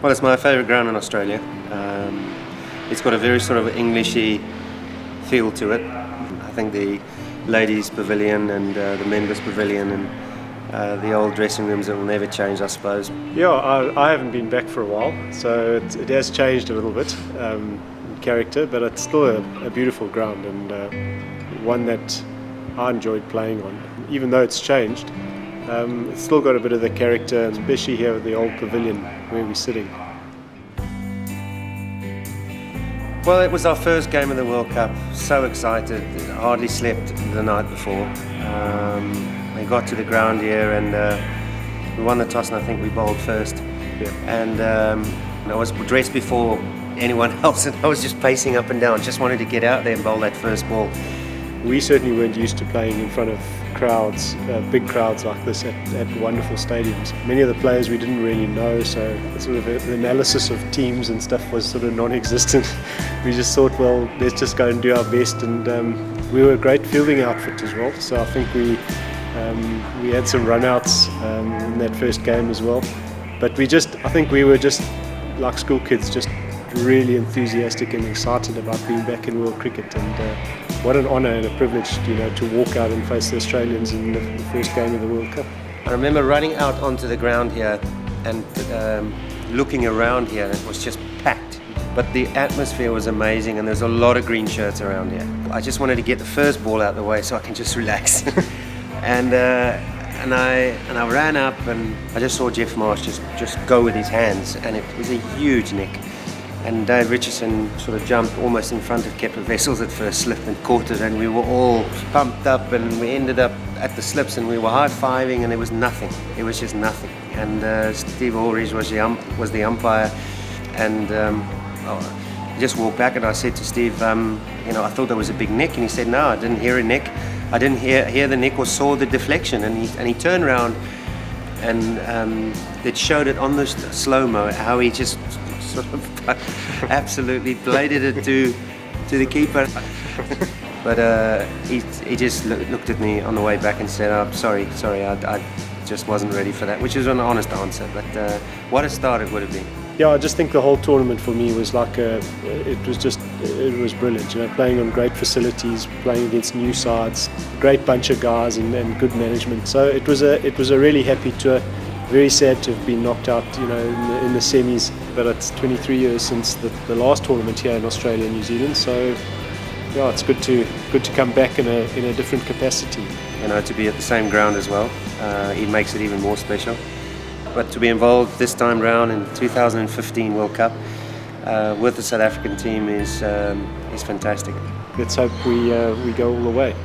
Well, it's my favourite ground in Australia. It's got a very sort of Englishy feel to it. I think the ladies' pavilion and the members' pavilion and the old dressing rooms that will never change, I suppose. Yeah, I haven't been back for a while, so it has changed a little bit in character, but it's still a beautiful ground and one that I enjoyed playing on. Even though it's changed, it's still got a bit of the character, especially here with the old pavilion where we're sitting. Well, it was our first game of the World Cup. So excited, hardly slept the night before. We got to the ground here and we won the toss, and I think we bowled first. Yeah. And I was dressed before anyone else, and I was just pacing up and down, just wanted to get out there and bowl that first ball. We certainly weren't used to playing in front of crowds, big crowds like this at wonderful stadiums. Many of the players we didn't really know, so sort of the analysis of teams and stuff was sort of non-existent. We just thought, well, let's just go and do our best, and we were a great fielding outfit as well. So I think we had some run-outs in that first game as well. But I think we were just like school kids, just really enthusiastic and excited about being back in world cricket, and what an honour and a privilege, to walk out and face the Australians in the first game of the World Cup. I remember running out onto the ground here and looking around here, and it was just packed. But the atmosphere was amazing, and there's a lot of green shirts around here. I just wanted to get the first ball out of the way so I can just relax. and I ran up, and I just saw Jeff Marsh just go with his hands, and it was a huge nick. And Dave Richardson sort of jumped almost in front of Kepler Wessels at first, slipped and caught it, and we were all pumped up, and we ended up at the slips and we were high-fiving, and there was nothing. It was just nothing. And Steve Ulrich was the umpire, and I just walked back and I said to Steve, I thought there was a big nick, and he said, no, I didn't hear a nick. I didn't hear the nick or saw the deflection, and he turned around, and it showed it on the slow-mo how he just sort of absolutely bladed it to the keeper. But he just looked at me on the way back and said, oh, sorry, I just wasn't ready for that, which is an honest answer, but what a start it would have been. Yeah, I just think the whole tournament for me was like it was brilliant, playing on great facilities, playing against new sides, great bunch of guys and good management. So it was a really happy tour. Very sad to have been knocked out, in the semis, but it's 23 years since the last tournament here in Australia and New Zealand. So yeah, it's good to come back in a different capacity. To be at the same ground as well, it makes it even more special. But to be involved this time round in 2015 World Cup with the South African team is fantastic. Let's hope we go all the way.